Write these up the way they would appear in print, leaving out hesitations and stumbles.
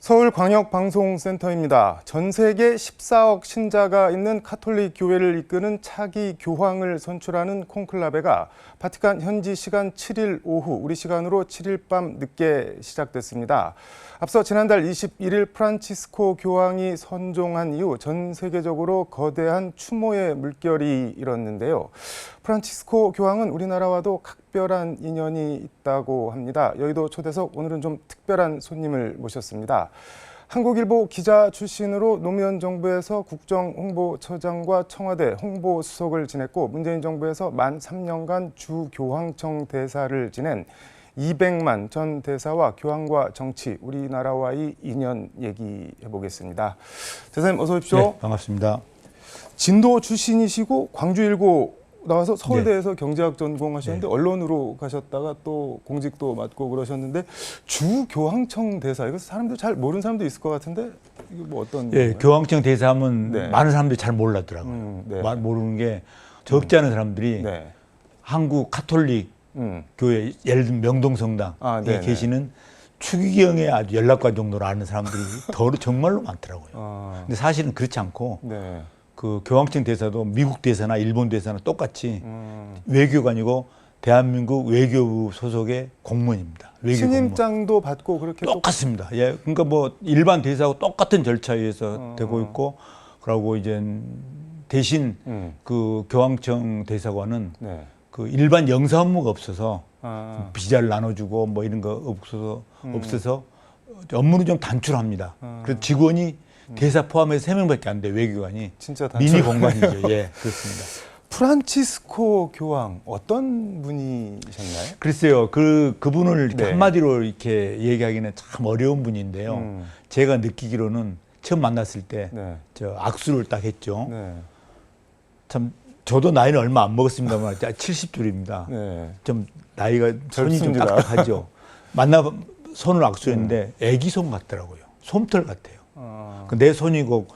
서울광역방송센터입니다. 전 세계 14억 신자가 있는 카톨릭 교회를 이끄는 차기 교황을 선출하는 콘클라베가 바티칸 현지 시간 7일 오후, 우리 시간으로 7일 밤 늦게 시작됐습니다. 앞서 지난달 21일 프란치스코 교황이 선종한 이후 전 세계적으로 거대한 추모의 물결이 일었는데요. 프란치스코 교황은 우리나라와도 각별한 인연이 있다고 합니다. 여의도 초대석, 오늘은 좀 특별한 손님을 모셨습니다. 한국일보 기자 출신으로 노무현 정부에서 국정홍보처장과 청와대 홍보수석을 지냈고 문재인 정부에서 만 3년간 주교황청 대사를 지낸 이백만 전 대사와 교황과 정치, 우리나라와의 인연 얘기해 보겠습니다. 대사님 어서 오십시오. 네, 반갑습니다. 진도 출신이시고 광주일고 나와서 서울대에서 경제학 전공하셨는데 언론으로 가셨다가 또 공직도 맡고 그러셨는데 주교황청 대사, 이거 사람들 잘 모르는 사람도 있을 것 같은데 이거 뭐 어떤? 예, 교황청 대사하면 많은 사람들이 잘 몰랐더라고요. 모르는 게 적지 않은 사람들이 한국 카톨릭 교회, 예를 들면 명동성당에 계시는 추기경의 아주 연락관 정도로 아는 사람들이 정말로 많더라고요. 근데 사실은 그렇지 않고 그 교황청 대사도 미국 대사나 일본 대사나 똑같이 외교관이고 대한민국 외교부 소속의 공무원입니다. 신임장도 받고 그렇게 똑같습니다. 예, 그러니까 뭐 일반 대사하고 똑같은 절차에 의해서 되고 있고, 그러고 이제 대신 그 교황청 대사관은 그 일반 영사 업무가 없어서 비자를 나눠주고 뭐 이런 거 없어서 업무는 좀 단출합니다. 그래서 직원이 대사 포함해서 3명밖에 안 돼, 외교관이. 진짜 단출. 미니 공간이죠. 예, 그렇습니다. 프란치스코 교황 어떤 분이셨나요? 글쎄요, 그분을 이렇게 한마디로 이렇게 얘기하기는 참 어려운 분인데요. 제가 느끼기로는 처음 만났을 때 저 악수를 딱 했죠. 참 저도 나이는 얼마 안 먹었습니다만 70줄입니다. 좀 나이가 손이 좀 딱딱하죠. 만나 손을 악수했는데 애기 손 같더라고요. 솜털 같아요. 내 손이 꼭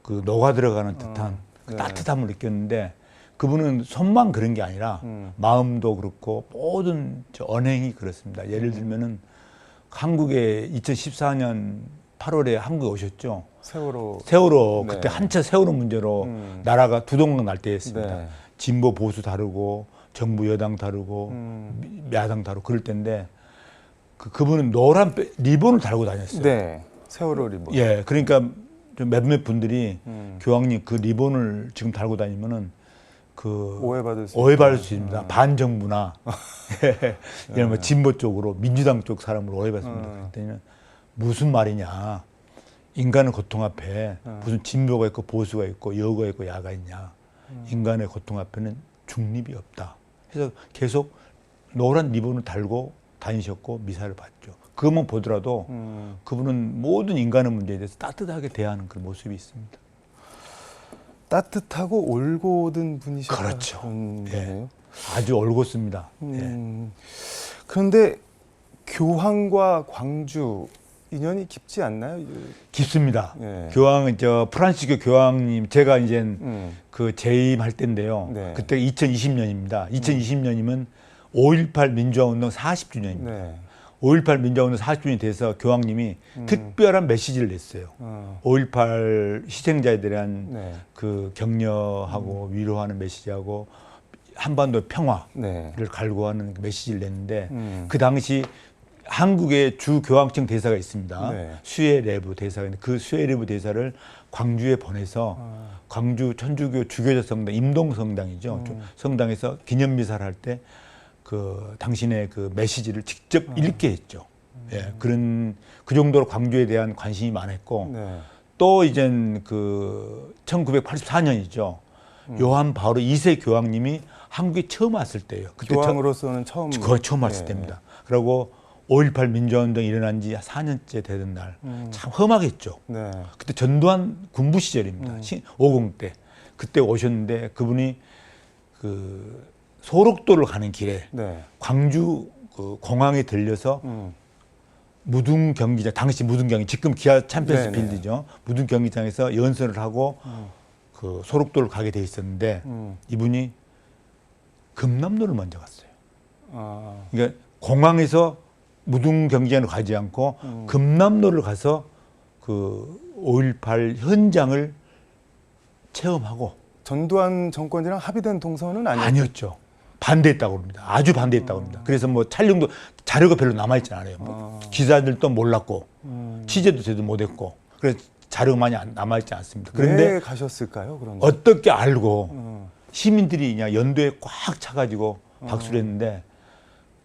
그 녹아 들어가는 듯한 그 따뜻함을 느꼈는데, 그분은 손만 그런 게 아니라 마음도 그렇고 모든 언행이 그렇습니다. 예를 들면은 한국에 2014년 8월에 한국에 오셨죠. 세월호 그때 한참 세월호 문제로 나라가 두동강 날 때였습니다. 진보 보수 다르고 정부 여당 다르고 야당 다르고 그럴 때인데 그분은 노란 리본을 달고 다녔어요. 네, 세월호 리본. 예, 그러니까 몇몇 분들이 교황님 그 리본을 지금 달고 다니면은 그 오해받을 수 있습니다. 반정부나 이런 뭐 진보 쪽으로 민주당 쪽 사람으로 오해받습니다. 그랬더니 무슨 말이냐? 인간의 고통 앞에 무슨 진보가 있고 보수가 있고 여가 있고 야가 있냐? 인간의 고통 앞에는 중립이 없다. 그래서 계속 노란 리본을 달고 다니셨고 미사를 받죠. 그것만 보더라도 그분은 모든 인간의 문제에 대해서 따뜻하게 대하는 그런 모습이 있습니다. 따뜻하고 올곧은 분이셨다. 그렇죠. 네. 아주 올곧습니다. 그런데 교황과 광주 인연이 깊지 않나요? 깊습니다. 교황은 프란시스코 교황님, 제가 이제 그 재임할 때인데요. 그때 2020년입니다. 2020년이면 5.18 민주화운동 40주년입니다. 5.18 민주화운동 40주년이 돼서 교황님이 특별한 메시지를 냈어요. 5.18 희생자에 대한 그 격려하고 위로하는 메시지하고 한반도 평화를 갈구하는 메시지를 냈는데, 그 당시 한국의 주 교황청 대사가 있습니다. 수에레브 대사가 있는데 그 수에레브 대사를 광주에 보내서 광주 천주교 주교자 성당, 임동성당이죠. 성당에서 기념미사를 할 때 그 당신의 그 메시지를 직접 읽게 했죠. 예, 그 정도로 광주에 대한 관심이 많았고, 또 이젠 그 1984년이죠. 요한 바오로 2세 교황님이 한국에 처음 왔을 때예요. 그때 교황으로서는 처음 왔을 때입니다. 그리고 5.18 민주화운동이 일어난 지 4년째 되던 날, 참 험하겠죠. 그때 전두환 군부 시절입니다. 50 때. 그때 오셨는데 그분이 그 소록도를 가는 길에 광주 그 공항에 들려서 무등 경기장, 당시 무등 경기, 지금 기아 챔피언스 필드죠. 무등 경기장에서 연설을 하고 그 소록도를 가게 돼 있었는데 이분이 금남로를 먼저 갔어요. 그러니까 공항에서 무등 경기장으로 가지 않고 금남로를 가서 그 5.18 현장을 체험하고. 전두환 정권이랑 합의된 동선은 아니었죠. 반대했다고 합니다. 아주 반대했다고 합니다. 그래서 뭐 촬영도 자료가 별로 남아있지 않아요. 뭐 기자들도 몰랐고 취재도 제대로 못했고 그래서 자료가 많이 남아있지 않습니다. 그런데 왜 가셨을까요? 그런데 어떻게 알고 시민들이 그냥 연도에 꽉 차가지고 박수를 했는데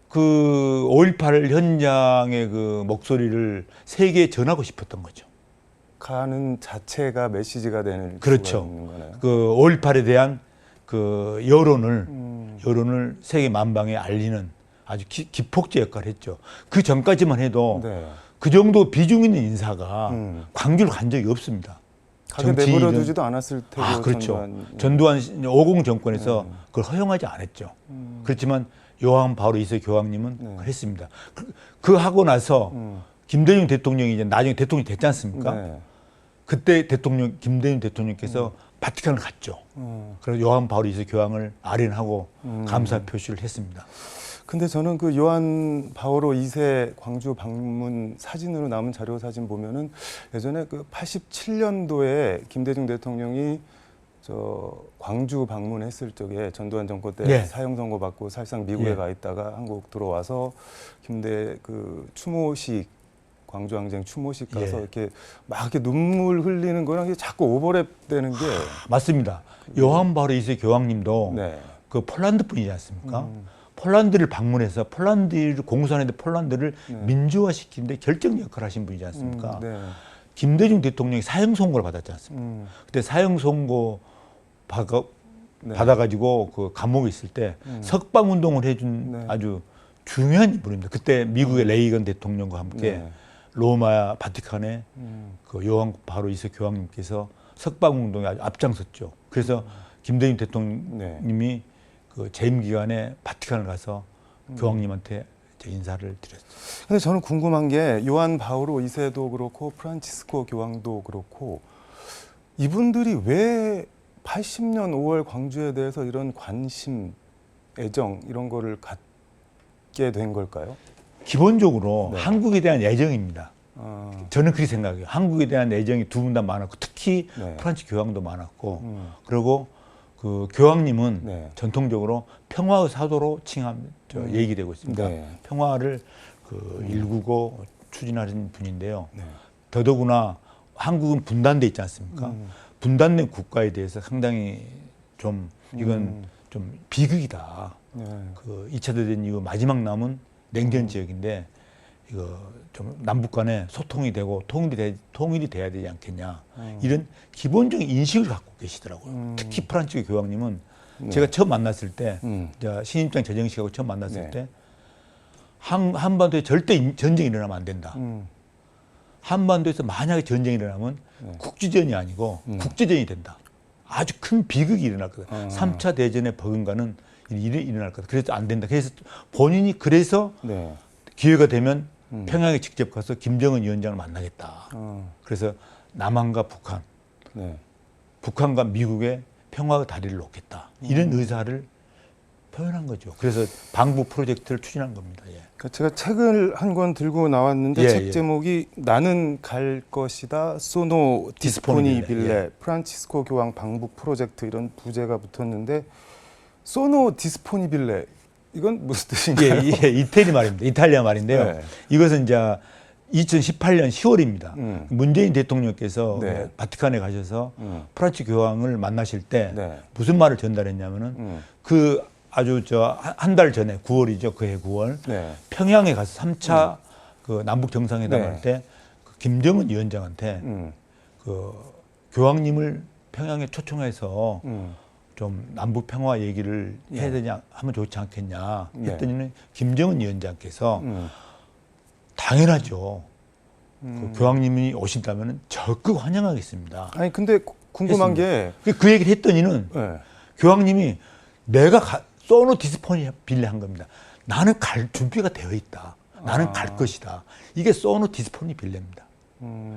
그 5.18 현장의 그 목소리를 세계에 전하고 싶었던 거죠. 가는 자체가 메시지가 되는 그렇죠. 수가 있는 거네요. 그 5.18에 대한 그 여론을 세계 만방에 알리는 아주 기폭제 역할을 했죠. 그 전까지만 해도 네. 그 정도 비중 있는 인사가 광주를 간 적이 없습니다. 가게 내버려 두지도 않았을 테고. 아, 그렇죠. 전두환 50 정권에서 그걸 허용하지 않았죠. 그렇지만 요한 바오로 2세 교황님은 했습니다. 그 하고 나서 김대중 대통령이 이제 나중에 대통령이 됐지 않습니까? 네. 그때 김대중 대통령께서 바티칸을 갔죠. 그래서 요한 바오로 2세 교황을 아련하고 감사 표시를 했습니다. 근데 저는 그 요한 바오로 2세 광주 방문 사진으로 남은 자료 사진 보면은 예전에 그 87년도에 김대중 대통령이 저 광주 방문했을 적에 전두환 정권 때 네. 사형 선고 받고 사실상 미국에 예. 가 있다가 한국 들어와서 그 추모식 광주항쟁 추모식 가서 예. 이렇게 막 이렇게 눈물 흘리는 거랑 자꾸 오버랩 되는 게 맞습니다. 요한 바오로 2세 교황님도 네. 그 폴란드 분이지 않습니까? 폴란드를 방문해서 폴란드를 공산했는데 폴란드를 민주화시키는데 결정 역할을 하신 분이지 않습니까? 네. 김대중 대통령이 사형 선고를 받았지 않습니까? 그때 사형 선고 받아가지고 그 감옥에 있을 때 석방 운동을 해준 아주 중요한 인물입니다. 그때 미국의 레이건 대통령과 함께 로마 바티칸에 그 요한 바오로 2세 교황님께서 석방 운동에 아주 앞장섰죠. 그래서 김대중 대통령님이 그 재임 기간에 바티칸을 가서 교황님한테 인사를 드렸어요. 근데 저는 궁금한 게 요한 바오로 2세도 그렇고 프란치스코 교황도 그렇고 이분들이 왜 80년 5월 광주에 대해서 이런 관심, 애정 이런 거를 갖게 된 걸까요? 기본적으로 네. 한국에 대한 애정입니다. 저는 그렇게 생각해요. 한국에 대한 애정이 두 분 다 많았고 특히 프란치 교황도 많았고 그리고 그 교황님은 전통적으로 평화의 사도로 얘기되고 있습니다. 평화를 일구고 추진하는 분인데요. 더더구나 한국은 분단돼 있지 않습니까? 분단된 국가에 대해서 상당히 좀 이건 좀 비극이다. 그 2차 대전 이후 마지막 남은 냉전 지역인데 이거 좀 남북 간에 소통이 되고 통일이 돼야 되지 않겠냐. 이런 기본적인 인식을 갖고 계시더라고요. 특히 프란치스코 교황님은 제가 처음 만났을 때 신입장 재정식하고 처음 만났을 때 한반도에 절대 전쟁이 일어나면 안 된다. 한반도에서 만약에 전쟁이 일어나면 국지전이 아니고 국제전이 된다. 아주 큰 비극이 일어날 거다. 3차 대전의 버금가는 일이 일어날 거다. 그래서 안 된다. 그래서 본인이 그래서 기회가 되면 평양에 직접 가서 김정은 위원장을 만나겠다. 그래서 남한과 북한, 북한과 미국의 평화의 다리를 놓겠다. 이런 의사를 표현한 거죠. 그래서 방북 프로젝트를 추진한 겁니다. 예. 그러니까 제가 책을 한 권 들고 나왔는데 책 제목이 나는 갈 것이다. 소노 디스포니빌레 프란치스코 교황 방북 프로젝트 이런 부제가 붙었는데 소노 디스포니빌레 이건 무슨 뜻인가요? 예, 이태리 말입니다. 이탈리아 말인데요. 이것은 이제 2018년 10월입니다. 문재인 대통령께서 바티칸에 가셔서 프란치 교황을 만나실 때 무슨 말을 전달했냐면은 그 아주 한 달 전에 9월이죠. 그해 9월 평양에 가서 3차 그 남북 정상회담 할 때 그 김정은 위원장한테 그 교황님을 평양에 초청해서 좀 남북 평화 얘기를 해야 되냐 하면 좋지 않겠냐 했더니는 김정은 위원장께서 당연하죠. 그 교황님이 오신다면 적극 환영하겠습니다. 아니 근데 궁금한 게 그 얘기를 했더니는 교황님이 내가 소노 디스포니빌레 한 겁니다. 나는 갈 준비가 되어 있다. 나는 갈 것이다. 이게 소노 디스포니빌레입니다.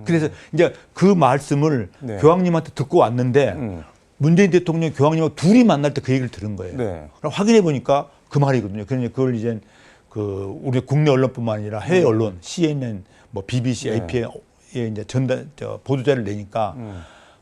그래서 이제 그 말씀을 교황님한테 듣고 왔는데 문재인 대통령 교황님하고 둘이 만날 때 그 얘기를 들은 거예요. 그럼 확인해 보니까 그 말이거든요. 그러니까 그걸 이제 그 우리 국내 언론뿐만 아니라 해외 언론, CNN, 뭐 BBC, APN 이제 보도자를 내니까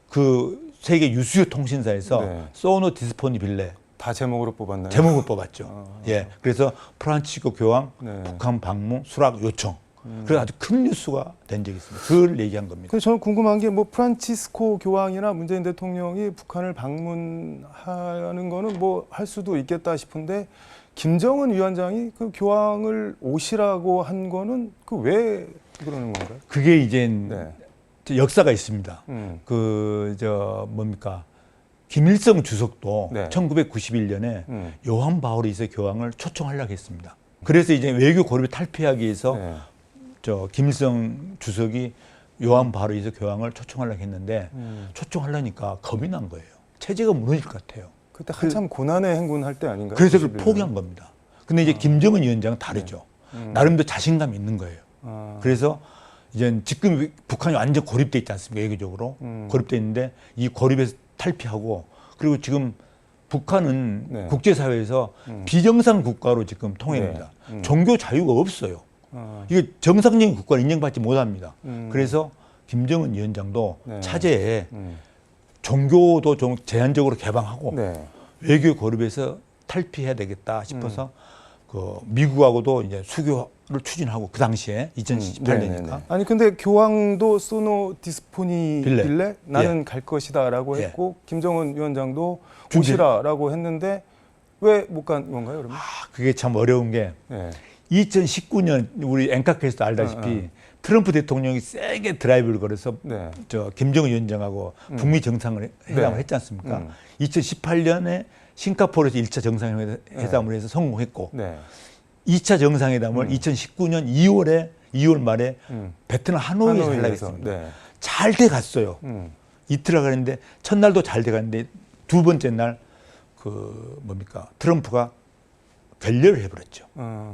그 세계 유수요 통신사에서 네. 소노 디스포니빌레 다 제목으로 뽑았나요? 제목을 뽑았죠. 예, 그래서 프란치스코 교황 네. 북한 방문 수락 요청. 그래서 아주 큰 뉴스가 된 적이 있습니다. 그걸 얘기한 겁니다. 그래서 저는 궁금한 게 뭐 프란치스코 교황이나 문재인 대통령이 북한을 방문하는 거는 뭐 할 수도 있겠다 싶은데 김정은 위원장이 그 교황을 오시라고 한 거는 그 왜 그러는 건가요? 그게 이제 네. 역사가 있습니다. 뭡니까? 김일성 주석도 네. 1991년에 요한 바오리스 교황을 초청하려고 했습니다. 그래서 이제 외교 고립을 탈피하기 위해서 네. 김일성 주석이 요한 바오리스 교황을 초청하려고 했는데 초청하려니까 겁이 난 거예요. 체제가 무너질 것 같아요. 그때 한참 고난의 행군할 때 아닌가요? 그래서 그걸 91년? 포기한 겁니다. 근데 이제 김정은 위원장은 다르죠. 나름대로 자신감이 있는 거예요. 그래서 이제 지금 북한이 완전 고립돼 있지 않습니까? 외교적으로 고립돼 있는데 이 고립에서 탈피하고 그리고 지금 북한은 네. 국제사회에서 비정상 국가로 지금 통행입니다. 네. 종교 자유가 없어요. 이게 정상적인 국가를 인정받지 못합니다. 그래서 김정은 위원장도 네. 차제에 종교도 좀 제한적으로 개방하고 네. 외교 고립에서 탈피해야 되겠다 싶어서 그 미국하고도 이제 수교를 추진하고 그 당시에 2018년이니까 아니 근데 교황도 소노 디스포니 빌레 나는 예. 갈 것이다라고 예. 했고 김정은 위원장도 준비. 오시라라고 했는데 왜 못 간 건가요, 그러면? 그게 참 어려운 게 네. 2019년 우리 앵카케에서도 알다시피 트럼프 대통령이 세게 드라이브를 걸어서 네. 김정은 위원장하고 북미 정상회담을 네. 했지 않습니까? 2018년에 싱가포르에서 1차 정상회담을 해서 성공했고 네. 2차 정상회담을 2019년 2월 말에 베트남 하노이에서 하려고 하노이에서. 했습니다. 네. 잘 돼 갔어요. 이틀 하는데 첫날도 잘 돼 갔는데 두 번째 날 트럼프가 결렬을 해버렸죠.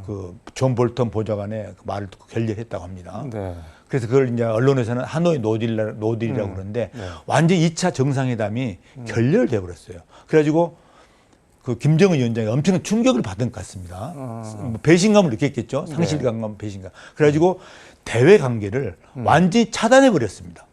그 존 볼턴 보좌관의 그 말을 듣고 결렬했다고 합니다. 네. 그래서 그걸 이제 언론에서는 하노이 노딜이라고 그러는데 네. 완전 2차 정상회담이 결렬돼 버렸어요. 그래가지고 그 김정은 위원장이 엄청난 충격을 받은 것 같습니다. 뭐 배신감을 느꼈겠죠. 상실감과 배신감. 그래가지고 대외 관계를 완전히 차단해 버렸습니다.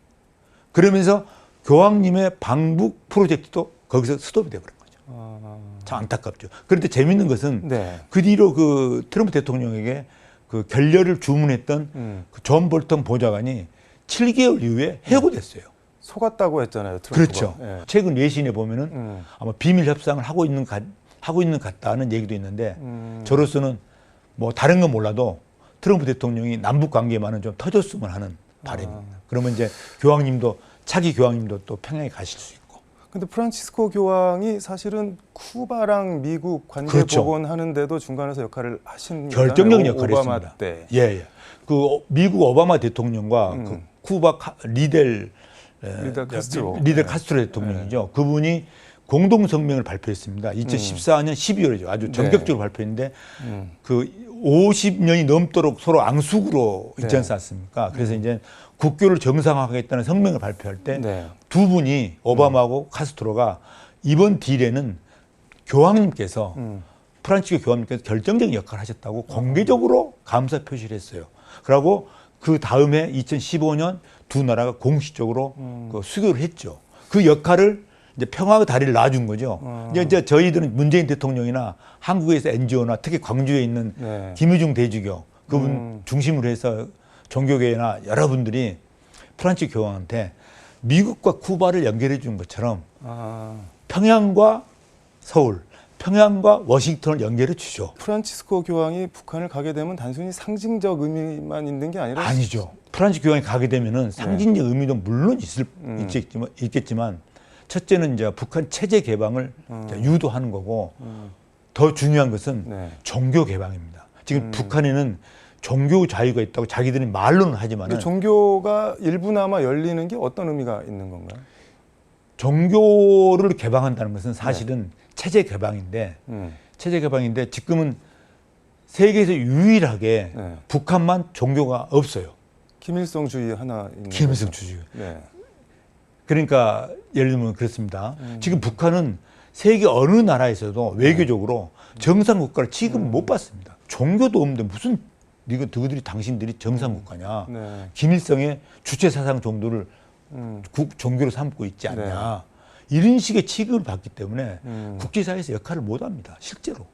그러면서 교황님의 방북 프로젝트도 거기서 스톱이 돼 버린 거죠. 참 안타깝죠. 그런데 재밌는 것은 네. 그 뒤로 그 트럼프 대통령에게 그 결렬을 주문했던 그 존 볼턴 보좌관이 7개월 이후에 해고됐어요. 속았다고 했잖아요, 트럼프가. 그렇죠. 네. 최근 외신에 보면은 아마 비밀 협상을 하고 있는 것 같다는 얘기도 있는데 저로서는 뭐 다른 건 몰라도 트럼프 대통령이 남북 관계만은 좀 터졌으면 하는 바람입니다. 그러면 이제 차기 교황님도 또 평양에 가실 수 있고. 근데 프란치스코 교황이 사실은 쿠바랑 미국 관계 그렇죠. 복원하는데도 중간에서 역할을 하신 결정적인 거잖아요, 역할을 오바마 했습니다. 때. 예. 그 미국 오바마 대통령과 그 쿠바 리델 카스트로 대통령이죠. 그분이 공동 성명을 발표했습니다. 2014년 12월이죠. 아주 전격적으로 발표했는데 그 50년이 넘도록 서로 앙숙으로 있지 않습니까? 그래서 이제 국교를 정상화하겠다는 성명을 발표할 때 두 분이 오바마하고 카스트로가 이번 딜에는 교황님께서 프란치스코 교황님께서 결정적인 역할을 하셨다고 공개적으로 감사 표시를 했어요. 그리고 그 다음에 2015년 두 나라가 공식적으로 그 수교를 했죠. 그 역할을 이제 평화의 다리를 놔준 거죠. 이제 저희들은 문재인 대통령이나 한국에서 NGO나 특히 광주에 있는 김유중 대주교 그분 중심으로 해서 종교계나 여러분들이 프란치스코 교황한테 미국과 쿠바를 연결해 준 것처럼 평양과 서울, 평양과 워싱턴을 연결해 주죠. 프란치스코 교황이 북한을 가게 되면 단순히 상징적 의미만 있는 게 아니라 아니죠. 프란치스코 교황이 가게 되면은 상징적 의미도 물론 있겠지만 첫째는 이제 북한 체제 개방을 유도하는 거고 더 중요한 것은 종교 개방입니다. 지금 북한에는 종교 자유가 있다고 자기들이 말로는 하지만 종교가 일부나마 열리는 게 어떤 의미가 있는 건가요? 종교를 개방한다는 것은 사실은 체제 개방인데 지금은 세계에서 유일하게 북한만 종교가 없어요. 김일성주의 하나 있는 김일성주의. 그러니까 예를 들면 그렇습니다. 지금 북한은 세계 어느 나라에서도 외교적으로 정상 국가를 취급을 못 받습니다. 종교도 없는데 무슨 너희들이 당신들이 정상국가냐? 네. 김일성의 주체 사상 정도를 종교로 삼고 있지 않냐? 이런 식의 취급을 받기 때문에 국제사회에서 역할을 못합니다. 실제로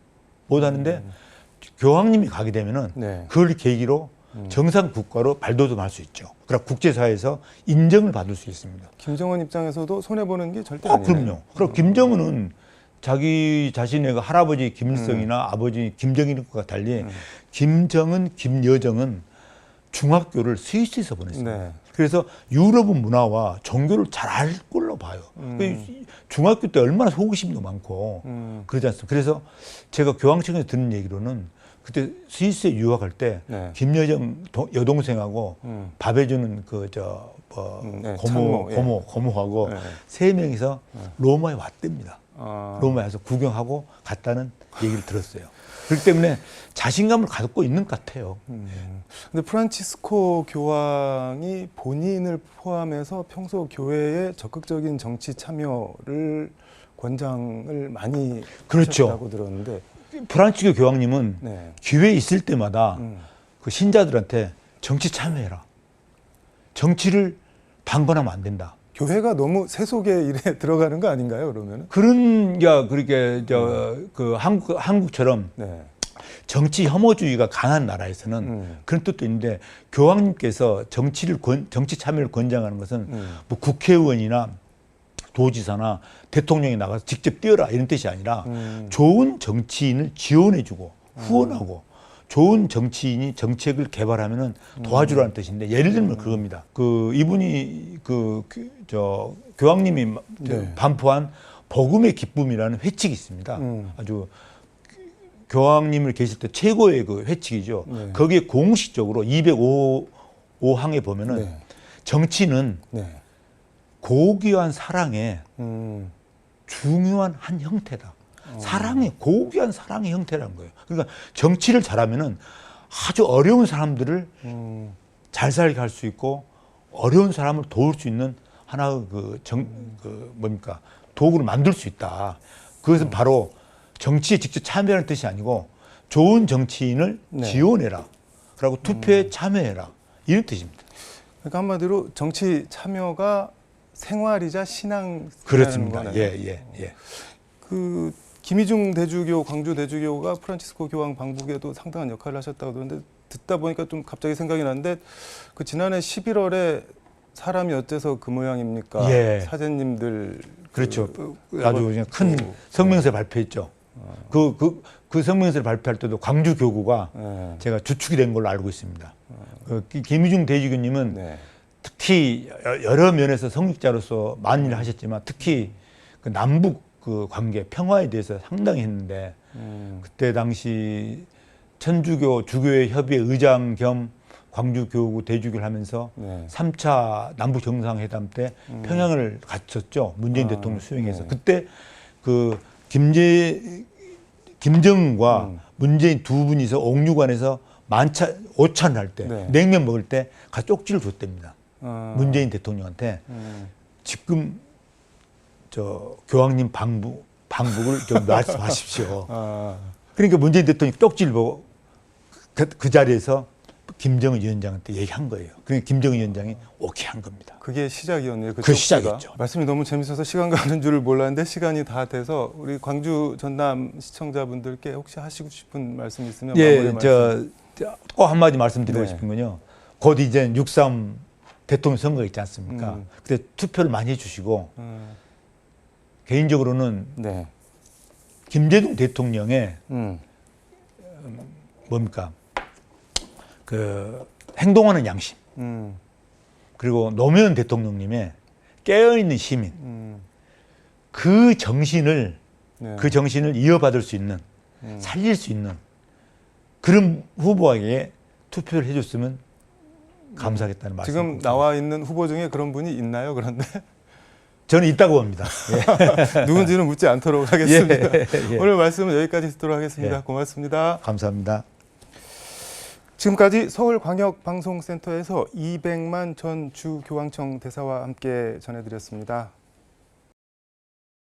못하는데 교황님이 가게 되면은 그걸 계기로 정상 국가로 발돋움할 수 있죠. 그러나 국제사회에서 인정을 받을 수 있습니다. 김정은 입장에서도 손해 보는 게 절대 아니에요. 그럼요. 그럼 김정은은 자기 자신의 그 할아버지 김일성이나 아버지 김정일과 달리 김정은, 김여정은 중학교를 스위스에서 보냈습니다. 그래서 유럽 문화와 종교를 잘 알 걸로 봐요. 중학교 때 얼마나 호기심도 많고 그러지 않습니까? 그래서 제가 교황청에서 듣는 얘기로는 그때 스위스에 유학할 때 김여정 여동생하고 밥 해주는 고모하고 세 명이서 로마에 왔답니다. 로마에 와서 구경하고 갔다는 얘기를 들었어요. 그렇기 때문에 자신감을 갖고 있는 것 같아요. 근데 프란치스코 교황이 본인을 포함해서 평소 교회에 적극적인 정치 참여를 권장을 많이 하셨다고 들었는데 프란치스코 교황님은 기회 있을 때마다 그 신자들한테 정치 참여해라. 정치를 방관하면 안 된다. 교회가 너무 세속의 일에 들어가는 거 아닌가요, 그러면? 그렇게 그 한국처럼 정치 혐오주의가 강한 나라에서는 그런 뜻도 있는데 교황님께서 정치 참여를 권장하는 것은 뭐 국회의원이나 도지사나 대통령이 나가서 직접 뛰어라 이런 뜻이 아니라 좋은 정치인을 지원해주고 후원하고 좋은 정치인이 정책을 개발하면은 도와주라는 뜻인데 예를 들면 그겁니다. 이분이 교황님이 반포한 복음의 기쁨이라는 회칙이 있습니다. 아주 교황님을 계실 때 최고의 그 회칙이죠. 거기에 공식적으로 205항에 보면은 정치는 고귀한 사랑의 중요한 한 형태다. 고귀한 사랑의 형태라는 거예요. 그러니까 정치를 잘하면은 아주 어려운 사람들을 잘 살게 할 수 있고 어려운 사람을 도울 수 있는 하나의 도구를 만들 수 있다. 그것은 바로 정치에 직접 참여하는 뜻이 아니고 좋은 정치인을 지원해라. 그리고 투표에 참여해라. 이런 뜻입니다. 그러니까 한마디로 정치 참여가 생활이자 신앙. 그렇습니다. 예. 그 김희중 대주교, 광주 대주교가 프란치스코 교황 방북에도 상당한 역할을 하셨다고 그러는데 듣다 보니까 좀 갑자기 생각이 나는데 그 지난해 11월에 사람이 어째서 그 모양입니까? 사제님들 그렇죠. 아주 그냥 큰 성명서 발표했죠. 그 성명서를 발표할 때도 광주 교구가 제가 주축이 된 걸로 알고 있습니다. 김희중 대주교님은 특히 여러 면에서 성직자로서 많은 일을 하셨지만 특히 그 남북 그 관계 평화에 대해서 상당히 했는데 그때 당시 천주교 주교회 협의회 의장 겸 광주 교구 대주교를 하면서 3차 남북 정상회담 때 평양을 갔었죠. 문재인 대통령 수행해서 그때 그 김정은과 문재인 두 분이서 옥류관에서 오찬을 할 때 냉면 먹을 때 가서 쪽지를 줬답니다. 문재인 대통령한테 지금 교황님 방북을 좀 말씀하십시오. 그러니까 문재인 대통령이 쪽지를 보고 그 자리에서 김정은 위원장한테 얘기한 거예요. 그러니까 김정은 위원장이 오케이 한 겁니다. 그게 시작이었네요. 그 시작이었죠. 말씀이 너무 재밌어서 시간 가는 줄을 몰랐는데 시간이 다 돼서 우리 광주 전남 시청자분들께 혹시 하시고 싶은 말씀 있으면 꼭 한마디 말씀드리고 싶은 건요. 곧 이제 6.3 대통령 선거 있지 않습니까? 그때 투표를 많이 해주시고 개인적으로는 김대중 대통령의 행동하는 양심 그리고 노무현 대통령님의 깨어있는 시민 그 정신을 이어받을 수 있는 살릴 수 있는 그런 후보에게 투표를 해줬으면 감사하겠다는 말씀. 지금 나와 있는 후보 중에 그런 분이 있나요? 그런데 저는 있다고 봅니다. 누군지는 묻지 않도록 하겠습니다. 오늘 말씀은 여기까지 듣도록 하겠습니다. 고맙습니다. 감사합니다. 지금까지 서울광역방송센터에서 이백만 전 주교황청 대사와 함께 전해드렸습니다.